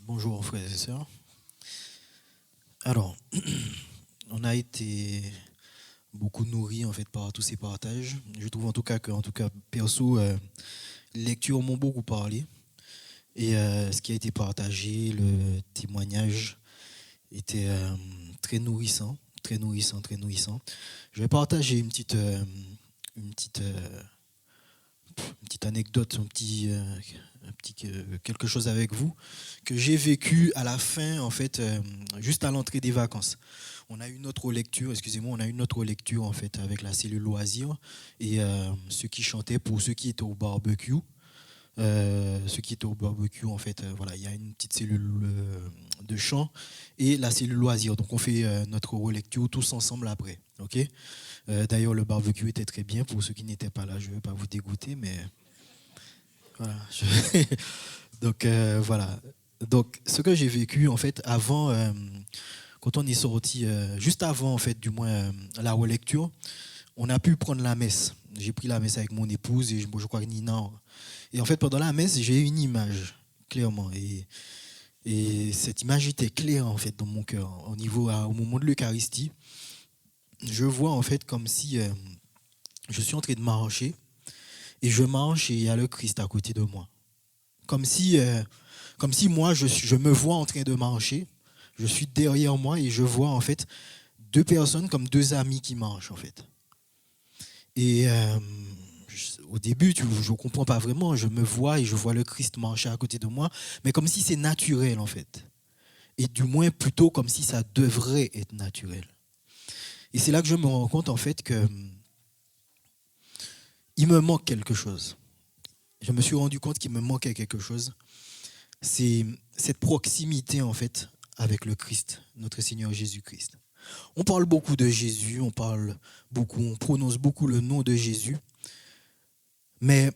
Bonjour frères et sœurs. Alors, on a été beaucoup nourris en fait par tous ces partages. Je trouve en tout cas perso, les lectures m'ont beaucoup parlé et ce qui a été partagé, le témoignage était très nourrissant, très nourrissant, très nourrissant. Je vais partager une petite, euh, une petite anecdote, quelque chose avec vous que j'ai vécu à la fin, en fait, juste à l'entrée des vacances. On a eu notre lecture, excusez-moi, on a eu notre lecture en fait avec la cellule loisirs et ceux qui chantaient pour ceux qui étaient au barbecue. Ceux qui étaient au barbecue, en fait, voilà, il y a une petite cellule de chant et la cellule loisirs. Donc on fait notre relecture tous ensemble après, ok. D'ailleurs, le barbecue était très bien pour ceux qui n'étaient pas là. Je ne veux pas vous dégoûter, mais voilà. Donc voilà. Donc ce que j'ai vécu en fait avant, quand on est sorti, juste avant en fait, du moins la relecture, on a pu prendre la messe. J'ai pris la messe avec mon épouse et je crois que Nina. Et en fait pendant la messe, j'ai eu une image clairement et cette image était claire en fait dans mon cœur. Au moment de l'Eucharistie, je vois en fait comme si je suis en train de marcher et je marche et il y a le Christ à côté de moi. Comme si, comme si moi, je me vois en train de marcher, je suis derrière moi et je vois en fait deux personnes comme deux amis qui marchent en fait. Et au début, je ne comprends pas vraiment, je me vois et je vois le Christ marcher à côté de moi, mais comme si c'est naturel en fait. Et du moins plutôt comme si ça devrait être naturel. Et c'est là que je me rends compte en fait que il me manque quelque chose. Je me suis rendu compte qu'il me manquait quelque chose. C'est cette proximité en fait avec le Christ, notre Seigneur Jésus-Christ. On parle beaucoup de Jésus, on prononce beaucoup le nom de Jésus, mais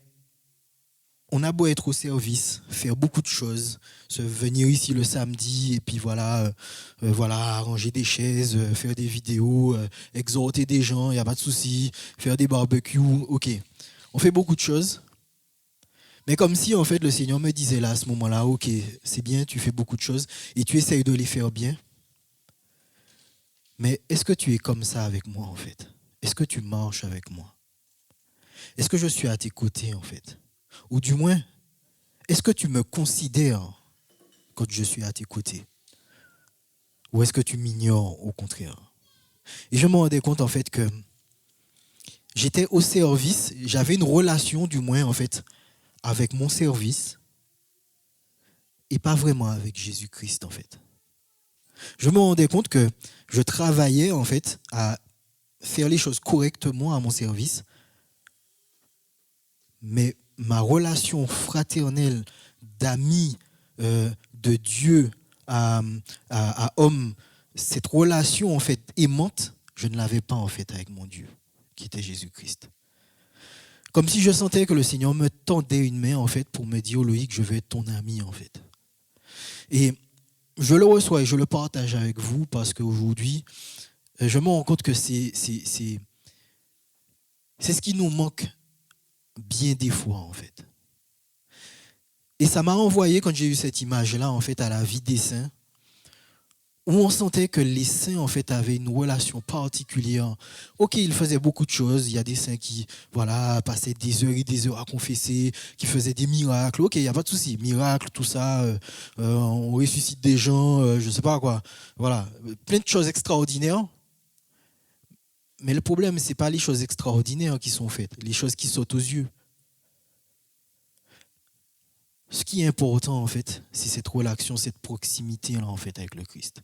on a beau être au service, faire beaucoup de choses, se venir ici le samedi et puis voilà, arranger des chaises, faire des vidéos, exhorter des gens, il n'y a pas de souci, faire des barbecues, ok. On fait beaucoup de choses, mais comme si en fait le Seigneur me disait là à ce moment-là, ok, c'est bien, tu fais beaucoup de choses et tu essayes de les faire bien, mais est-ce que tu es comme ça avec moi en fait? Est-ce que tu marches avec moi? Est-ce que je suis à tes côtés en fait? Ou du moins, est-ce que tu me considères quand je suis à tes côtés? Ou est-ce que tu m'ignores au contraire? Et je me rendais compte en fait que j'étais au service, j'avais une relation du moins en fait avec mon service et pas vraiment avec Jésus-Christ en fait. Je me rendais compte que je travaillais en fait à faire les choses correctement à mon service, mais ma relation fraternelle d'ami de Dieu à homme, cette relation en fait aimante, je ne l'avais pas en fait avec mon Dieu, qui était Jésus-Christ. Comme si je sentais que le Seigneur me tendait une main en fait pour me dire, Loïc, je veux être ton ami en fait. Et je le reçois et je le partage avec vous parce qu'aujourd'hui, je me rends compte que c'est ce qui nous manque bien des fois en fait. Et ça m'a envoyé quand j'ai eu cette image-là en fait à la vie des saints, où on sentait que les saints en fait avaient une relation particulière. Ok, ils faisaient beaucoup de choses. Il y a des saints qui voilà passaient des heures et des heures à confesser, qui faisaient des miracles. Ok, il n'y a pas de souci, miracles, tout ça. On ressuscite des gens, je ne sais pas quoi. Voilà, plein de choses extraordinaires. Mais le problème, c'est pas les choses extraordinaires qui sont faites, les choses qui sautent aux yeux. Ce qui est important en fait, c'est cette relation, cette proximité là en fait avec le Christ.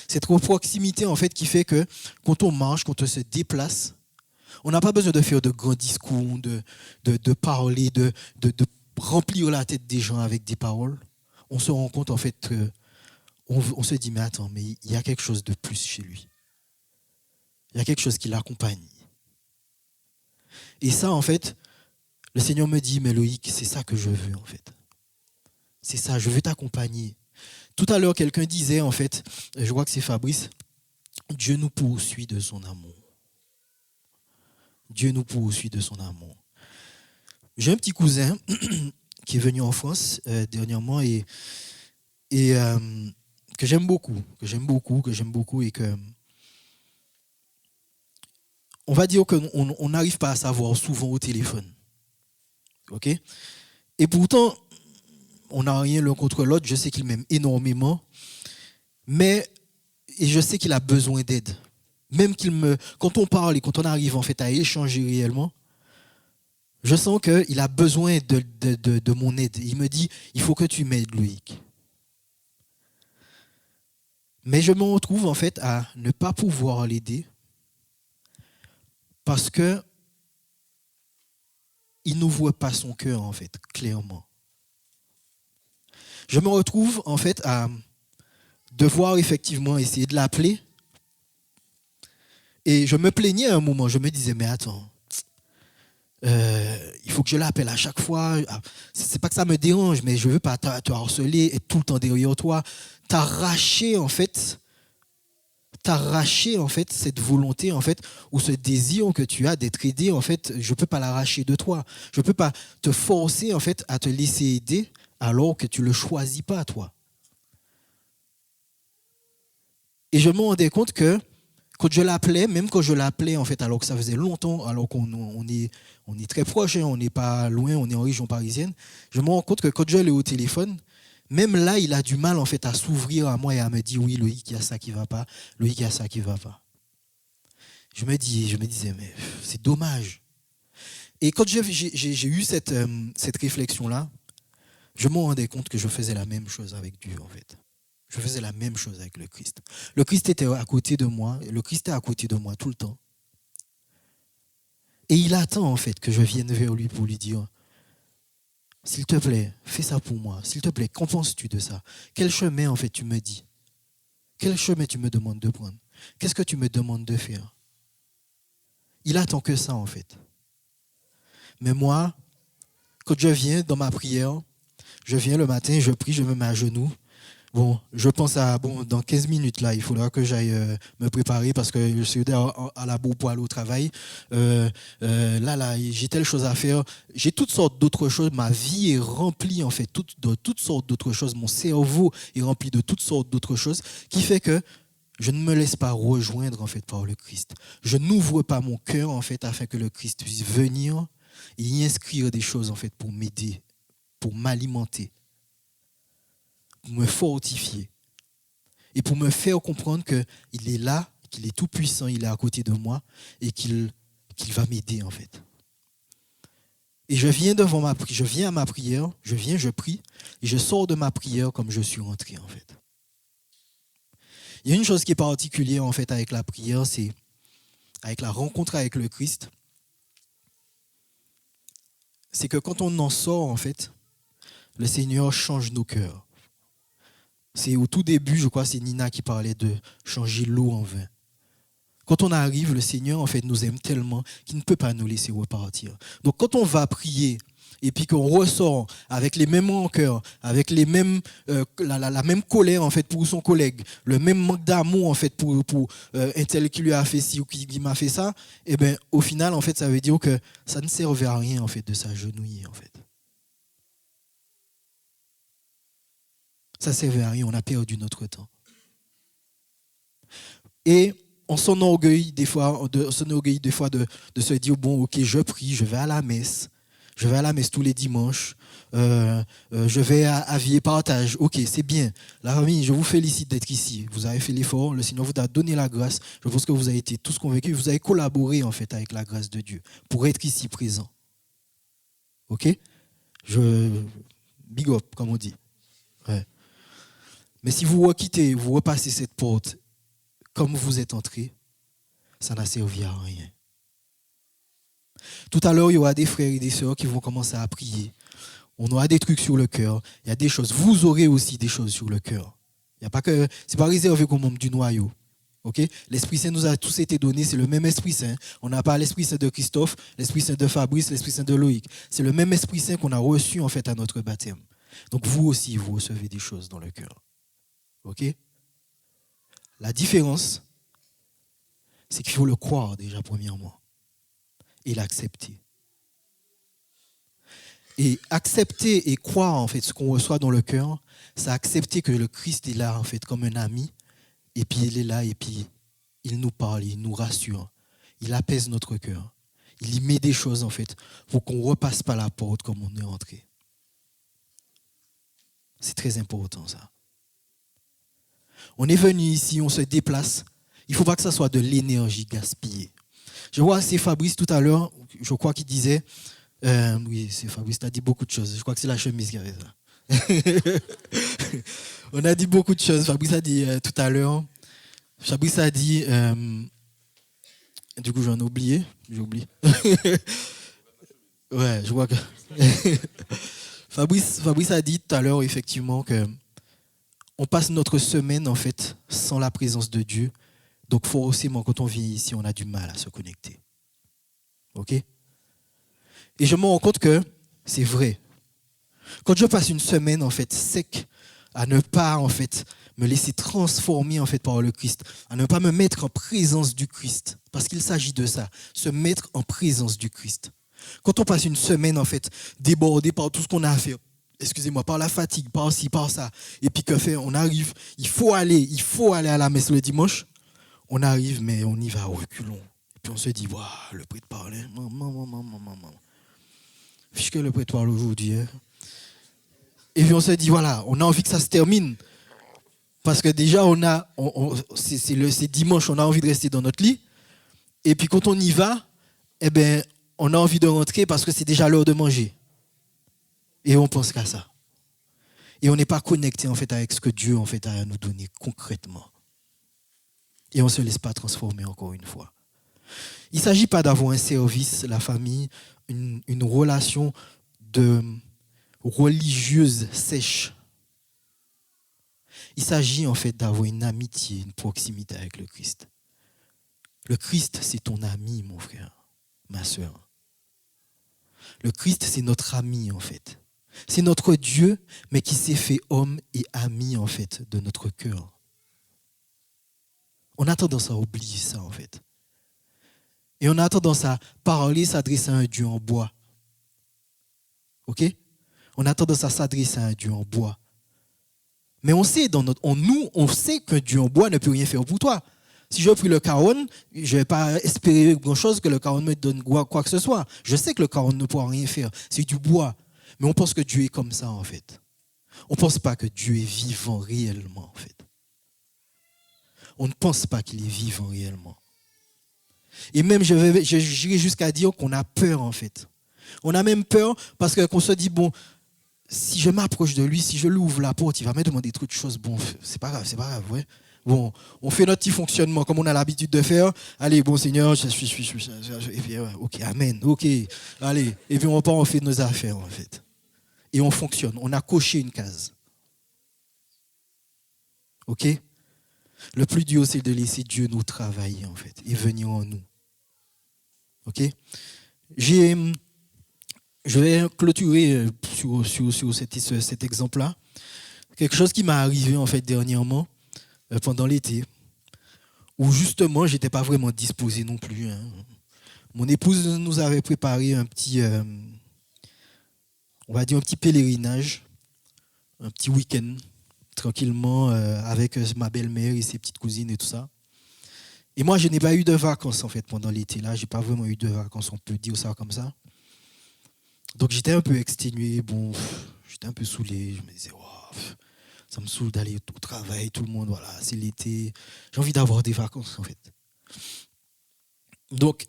Cette proximité en fait qui fait que quand on marche, quand on se déplace, on n'a pas besoin de faire de grands discours, de parler, de remplir la tête des gens avec des paroles. On se rend compte en fait que on se dit mais attends, mais il y a quelque chose de plus chez lui. Il y a quelque chose qui l'accompagne. Et ça en fait, le Seigneur me dit mais Loïc, c'est ça que je veux en fait. C'est ça, je veux t'accompagner. Tout à l'heure, quelqu'un disait en fait, je crois que c'est Fabrice, Dieu nous poursuit de son amour. Dieu nous poursuit de son amour. J'ai un petit cousin qui est venu en France dernièrement et que j'aime beaucoup, et que on va dire qu'on n'arrive pas à savoir souvent au téléphone. OK? Et pourtant, on n'a rien l'un contre l'autre. Je sais qu'il m'aime énormément. Et je sais qu'il a besoin d'aide. Même quand on parle et quand on arrive en fait à échanger réellement, je sens qu'il a besoin de mon aide. Il me dit, il faut que tu m'aides, Loïc. Mais je me retrouve en fait à ne pas pouvoir l'aider parce que il n'ouvre pas son cœur en fait, clairement. Je me retrouve en fait à devoir effectivement essayer de l'appeler. Et je me plaignais à un moment, je me disais, mais attends, il faut que je l'appelle à chaque fois. C'est pas que ça me dérange, mais je veux pas te harceler, être tout le temps derrière toi, t'arracher en fait cette volonté en fait ou ce désir que tu as d'être aidé en fait. Je peux pas l'arracher de toi. Je peux pas te forcer en fait à te laisser aider alors que tu le choisis pas toi. Et je me rendais compte que quand je l'appelais, même quand je l'appelais, en fait, alors que ça faisait longtemps, alors qu'on est très proche, hein, on n'est pas loin, on est en région parisienne, je me rends compte que quand je l'ai au téléphone, même là, il a du mal en fait à s'ouvrir à moi et à me dire oui, Loïc, il y a ça qui ne va pas, Loïc, il y a ça qui ne va pas. Je me disais, mais c'est dommage. Et quand j'ai eu cette réflexion-là, je me rendais compte que je faisais la même chose avec Dieu, en fait. Je faisais la même chose avec le Christ. Le Christ était à côté de moi, le Christ est à côté de moi tout le temps. Et il attend en fait que je vienne vers lui pour lui dire, s'il te plaît, fais ça pour moi. S'il te plaît, qu'en penses-tu de ça? Quel chemin en fait tu me dis? Quel chemin tu me demandes de prendre? Qu'est-ce que tu me demandes de faire? Il attend que ça en fait. Mais moi, quand je viens dans ma prière, je viens le matin, je prie, je me mets à genoux. Bon, je pense dans 15 minutes, là, il faudra que j'aille me préparer parce que je suis à la bourre pour aller au travail. Là, j'ai telle chose à faire. J'ai toutes sortes d'autres choses. Ma vie est remplie, en fait, de toutes sortes d'autres choses. Mon cerveau est rempli de toutes sortes d'autres choses qui fait que je ne me laisse pas rejoindre, en fait, par le Christ. Je n'ouvre pas mon cœur, en fait, afin que le Christ puisse venir et y inscrire des choses, en fait, pour m'aider, pour m'alimenter, pour me fortifier et pour me faire comprendre qu'il est là, qu'il est tout puissant, il est à côté de moi et qu'il va m'aider en fait. Et je viens à ma prière, je prie et je sors de ma prière comme je suis rentré en fait. Il y a une chose qui est particulière en fait avec la prière, c'est avec la rencontre avec le Christ, c'est que quand on en sort en fait, le Seigneur change nos cœurs. C'est au tout début, je crois, c'est Nina qui parlait de changer l'eau en vin. Quand on arrive, le Seigneur, en fait, nous aime tellement qu'il ne peut pas nous laisser repartir. Donc, quand on va prier et puis qu'on ressort avec les mêmes rancœurs, avec les mêmes, la même colère, en fait, pour son collègue, le même manque d'amour, en fait, pour un tel qui lui a fait ci ou qui m'a fait ça, eh bien, au final, en fait, ça veut dire que ça ne servait à rien, en fait, de s'agenouiller, en fait. Ça ne servait à rien, on a perdu notre temps. Et on s'enorgueille des fois de se dire, bon, ok, je prie, je vais à la messe tous les dimanches, je vais à Vie et Partage, ok, c'est bien. La famille, je vous félicite d'être ici, vous avez fait l'effort, le Seigneur vous a donné la grâce, je pense que vous avez été tous convaincus, vous avez collaboré en fait avec la grâce de Dieu pour être ici présent. Ok? Big up, comme on dit. Ouais. Mais si vous requittez, vous repassez cette porte comme vous êtes entré, ça n'a servi à rien. Tout à l'heure, il y aura des frères et des sœurs qui vont commencer à prier. On aura des trucs sur le cœur. Il y a des choses. Vous aurez aussi des choses sur le cœur. Il y a pas que, c'est pas réservé qu'aux membres du noyau. Okay? L'Esprit Saint nous a tous été donné. C'est le même Esprit Saint. On n'a pas l'Esprit Saint de Christophe, l'Esprit Saint de Fabrice, l'Esprit Saint de Loïc. C'est le même Esprit Saint qu'on a reçu en fait à notre baptême. Donc vous aussi, vous recevez des choses dans le cœur. Ok? La différence, c'est qu'il faut le croire déjà premièrement et l'accepter. Et accepter et croire en fait ce qu'on reçoit dans le cœur, c'est accepter que le Christ est là en fait comme un ami, et puis il est là et puis il nous parle, il nous rassure, il apaise notre cœur, il y met des choses en fait pour qu'on ne repasse pas la porte comme on est rentré. C'est très important ça. On est venu ici, on se déplace. Il ne faut pas que ça soit de l'énergie gaspillée. Je vois, c'est Fabrice tout à l'heure, je crois qu'il disait, oui, c'est Fabrice, tu as dit beaucoup de choses. Je crois que c'est la chemise qui avait ça. On a dit beaucoup de choses. Fabrice a dit tout à l'heure, Fabrice a dit, du coup j'en ai oublié, j'ai oublié. Ouais, je vois que... Fabrice a dit tout à l'heure effectivement que on passe notre semaine en fait sans la présence de Dieu. Donc forcément quand on vient ici, on a du mal à se connecter. OK? Et je me rends compte que c'est vrai. Quand je passe une semaine en fait sec à ne pas en fait me laisser transformer en fait par le Christ, à ne pas me mettre en présence du Christ, parce qu'il s'agit de ça, se mettre en présence du Christ. Quand on passe une semaine en fait débordé par tout ce qu'on a à faire, excusez-moi, par la fatigue, par ci, par ça, et puis que fait, on arrive, il faut aller à la messe le dimanche, on arrive mais on y va au reculons. Et puis on se dit, waouh, le prêtre parle, maman. Puisque le prêtre parle aujourd'hui. Hein. Et puis on se dit, voilà, on a envie que ça se termine. Parce que déjà, c'est dimanche, on a envie de rester dans notre lit. Et puis quand on y va, eh ben, on a envie de rentrer parce que c'est déjà l'heure de manger. Et on pense qu'à ça. Et on n'est pas connecté en fait avec ce que Dieu en fait a à nous donner concrètement. Et on ne se laisse pas transformer encore une fois. Il ne s'agit pas d'avoir un service, la famille, une relation de religieuse sèche. Il s'agit en fait d'avoir une amitié, une proximité avec le Christ. Le Christ, c'est ton ami, mon frère, ma soeur. Le Christ, c'est notre ami en fait. C'est notre Dieu, mais qui s'est fait homme et ami en fait de notre cœur. On a tendance à oublier ça en fait. Et on a tendance à parler, s'adresser à un Dieu en bois. Ok? On a tendance à s'adresser à un Dieu en bois. Mais on sait, on sait qu'un Dieu en bois ne peut rien faire pour toi. Si je prie le caron, je ne vais pas espérer grand-chose que le caron me donne quoi que ce soit. Je sais que le caron ne pourra rien faire. C'est du bois. Mais on pense que Dieu est comme ça, en fait. On ne pense pas que Dieu est vivant réellement, en fait. On ne pense pas qu'il est vivant réellement. Et même, j'irai jusqu'à dire qu'on a peur, en fait. On a même peur parce qu'on se dit, bon, si je m'approche de lui, si je lui ouvre la porte, il va me demander trop de choses. Bon, c'est pas grave, ouais. Bon, on fait notre petit fonctionnement comme on a l'habitude de faire. Allez, bon Seigneur, je suis. Et puis, ok, amen, ok. Allez, et puis on repart, on fait nos affaires, en fait. Et on fonctionne. On a coché une case. Ok? Le plus dur, c'est de laisser Dieu nous travailler, en fait, et venir en nous. Ok? Je vais clôturer sur cet exemple-là. Quelque chose qui m'est arrivé, en fait, dernièrement, pendant l'été, où justement, je n'étais pas vraiment disposé non plus. Hein. Mon épouse nous avait préparé un petit, on va dire un petit pèlerinage, un petit week-end, tranquillement, avec ma belle-mère et ses petites cousines et tout ça. Et moi, je n'ai pas eu de vacances, en fait, pendant l'été. Là, je n'ai pas vraiment eu de vacances, on peut dire ça comme ça. Donc, j'étais un peu exténué, bon, j'étais un peu saoulé. Je me disais, wow, ça me saoule d'aller au travail, tout le monde, voilà, c'est l'été. J'ai envie d'avoir des vacances, en fait. Donc,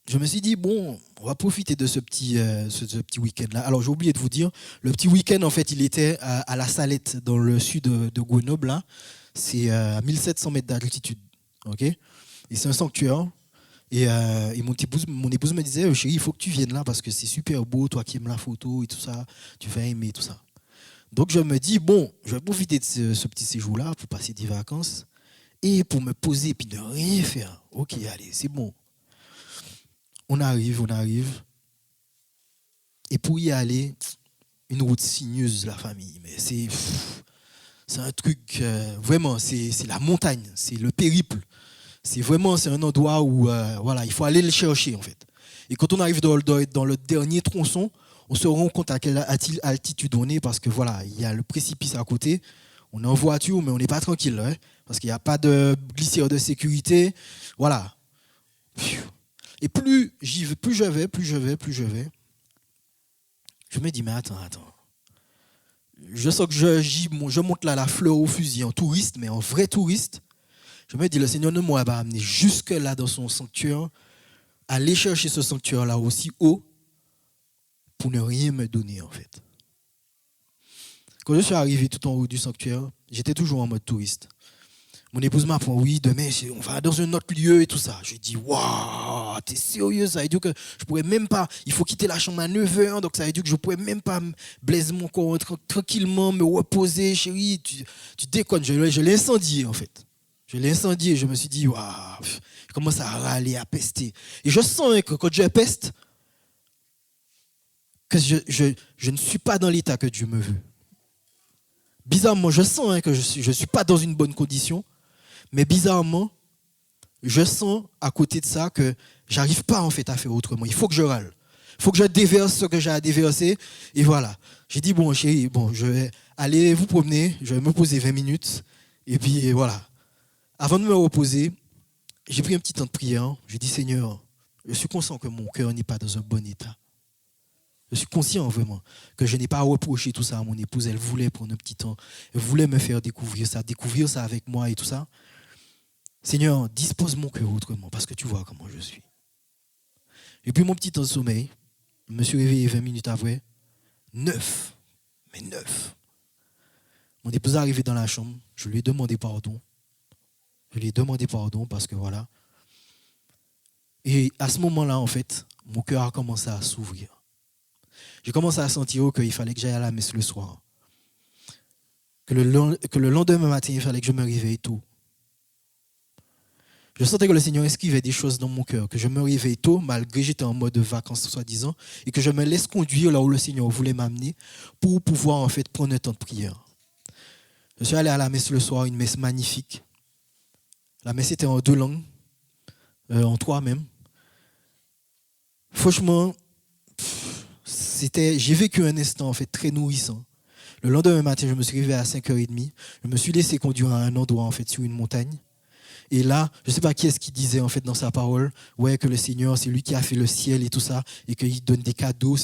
je me suis dit, bon, on va profiter de ce petit week-end-là. Alors, j'ai oublié de vous dire, le petit week-end, en fait, il était à La Salette, dans le sud de Grenoble. Là. C'est à 1700 mètres d'altitude. Okay, et c'est un sanctuaire. Et mon épouse me disait, chérie, il faut que tu viennes là parce que c'est super beau, toi qui aimes la photo et tout ça, tu vas aimer tout ça. Donc, je me dis, bon, je vais profiter de ce petit séjour-là pour passer des vacances et pour me poser et puis ne rien faire. Ok, allez, c'est bon. On arrive. Et pour y aller, une route sinueuse, la famille. Mais c'est un truc, vraiment, c'est la montagne, c'est le périple. C'est un endroit où voilà, il faut aller le chercher, en fait. Et quand on arrive dans le dernier tronçon, On se rend compte à quelle altitude on est parce que voilà, il y a le précipice à côté. On est en voiture, mais on n'est pas tranquille, hein, parce qu'il n'y a pas de glissière de sécurité. Voilà. Et plus j'y vais, plus je vais, je me dis, mais attends. Je sens que je monte là la fleur au fusil en touriste, mais en vrai touriste. Je me dis, le Seigneur ne m'a pas amené jusque là dans son sanctuaire, aller chercher ce sanctuaire-là aussi haut pour ne rien me donner en fait. Quand je suis arrivé tout en haut du sanctuaire, j'étais toujours en mode touriste. Mon épouse m'a dit, oui, demain, on va dans un autre lieu et tout ça. J'ai dit, waouh, t'es sérieux, ça veut dire que je pourrais même pas, il faut quitter la chambre à 9h, donc ça veut dire que je pourrais même pas blaiser mon corps tranquillement, me reposer, chérie, tu déconnes, je l'ai incendié en fait. Je l'ai incendié, je me suis dit, waouh, je commence à râler, à pester. Et je sens que quand je peste, que je ne suis pas dans l'état que Dieu me veut. Bizarrement, je sens que je ne suis pas dans une bonne condition, mais bizarrement, je sens à côté de ça que j'arrive pas en fait à faire autrement. Il faut que je râle. Il faut que je déverse ce que j'ai à déverser. Et voilà. J'ai dit, bon chérie, je vais aller vous promener, je vais me poser 20 minutes. Et puis voilà. Avant de me reposer, j'ai pris un petit temps de prière. J'ai dit, Seigneur, je suis conscient que mon cœur n'est pas dans un bon état. Je suis conscient vraiment que je n'ai pas reproché tout ça à mon épouse. Elle voulait prendre un petit temps. Elle voulait me faire découvrir ça avec moi et tout ça. Seigneur, dispose mon cœur autrement parce que tu vois comment je suis. Et puis mon petit temps de sommeil, je me suis réveillé 20 minutes après. 9. Mon épouse est arrivée dans la chambre. Je lui ai demandé pardon. Parce que voilà. Et à ce moment-là, en fait, mon cœur a commencé à s'ouvrir. J'ai commencé à sentir qu'il fallait que j'aille à la messe le soir. Que le lendemain matin, il fallait que je me réveille tôt. Je sentais que le Seigneur esquivait des choses dans mon cœur, que je me réveille tôt, malgré que j'étais en mode de vacances, soi-disant, et que je me laisse conduire là où le Seigneur voulait m'amener pour pouvoir en fait prendre un temps de prière. Je suis allé à la messe le soir, une messe magnifique. La messe était en 2 langues, en 3 même. Franchement, j'ai vécu un instant en fait très nourrissant. Le lendemain matin, je me suis réveillé à 5h30. Je me suis laissé conduire à un endroit en fait sur une montagne. Et là, je ne sais pas qui est-ce qui disait en fait dans sa parole, ouais, que le Seigneur, c'est lui qui a fait le ciel et tout ça, et qu'il donne des cadeaux.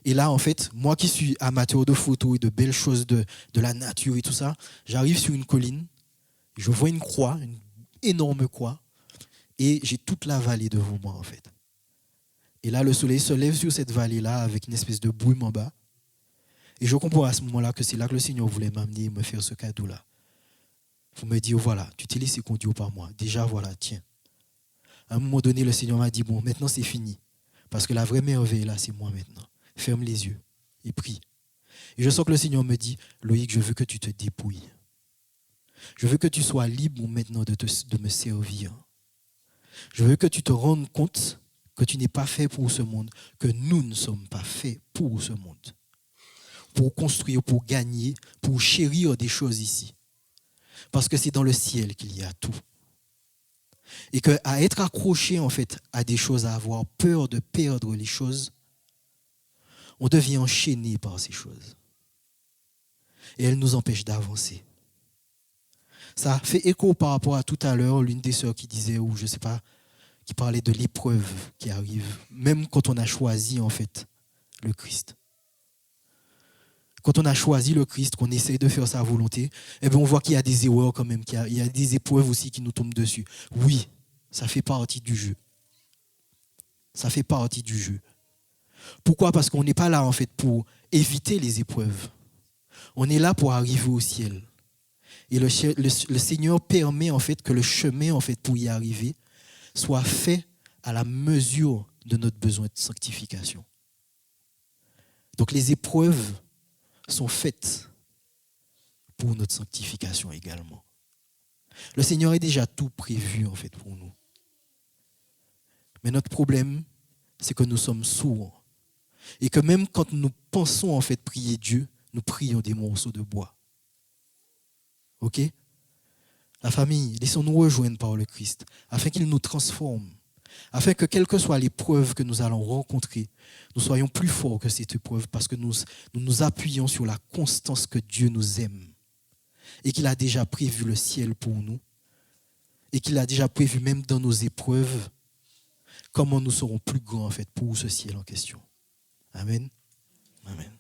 Et là, en fait, moi qui suis amateur de photos et de belles choses de la nature et tout ça, j'arrive sur une colline, je vois une croix, une énorme croix, et j'ai toute la vallée devant moi en fait. Et là, le soleil se lève sur cette vallée-là avec une espèce de brume en bas. Et je comprends à ce moment-là que c'est là que le Seigneur voulait m'amener et me faire ce cadeau-là. Pour me dire, voilà, tu t'es laissé conduire par moi. Déjà, voilà, tiens. À un moment donné, le Seigneur m'a dit, bon, maintenant c'est fini. Parce que la vraie merveille, là, c'est moi maintenant. Ferme les yeux et prie. Et je sens que le Seigneur me dit, Loïc, je veux que tu te dépouilles. Je veux que tu sois libre maintenant de me servir. Je veux que tu te rendes compte que tu n'es pas fait pour ce monde, que nous ne sommes pas faits pour ce monde. Pour construire, pour gagner, pour chérir des choses ici. Parce que c'est dans le ciel qu'il y a tout. Et qu'à être accroché en fait à des choses, à avoir peur de perdre les choses, on devient enchaîné par ces choses. Et elles nous empêchent d'avancer. Ça fait écho par rapport à tout à l'heure, l'une des sœurs qui disait, ou je ne sais pas, qui parlait de l'épreuve qui arrive, même quand on a choisi en fait le Christ. Quand on a choisi le Christ, qu'on essaie de faire sa volonté, eh bien on voit qu'il y a des erreurs quand même, qu'il y a des épreuves aussi qui nous tombent dessus. Oui, ça fait partie du jeu. Ça fait partie du jeu. Pourquoi ? Parce qu'on n'est pas là en fait pour éviter les épreuves. On est là pour arriver au ciel. Et le Seigneur permet en fait que le chemin en fait pour y arriver soit fait à la mesure de notre besoin de sanctification. Donc les épreuves sont faites pour notre sanctification également. Le Seigneur est déjà tout prévu en fait pour nous. Mais notre problème, c'est que nous sommes sourds. Et que même quand nous pensons en fait prier Dieu, nous prions des morceaux de bois. Ok ? La famille, laissons-nous rejoindre par le Christ afin qu'il nous transforme Afin que quelle que soit l'épreuve que nous allons rencontrer, nous soyons plus forts que cette épreuve parce que nous appuyons sur la constance que Dieu nous aime et qu'il a déjà prévu le ciel pour nous et qu'il a déjà prévu même dans nos épreuves comment nous serons plus grands en fait pour ce ciel en question. Amen. Amen.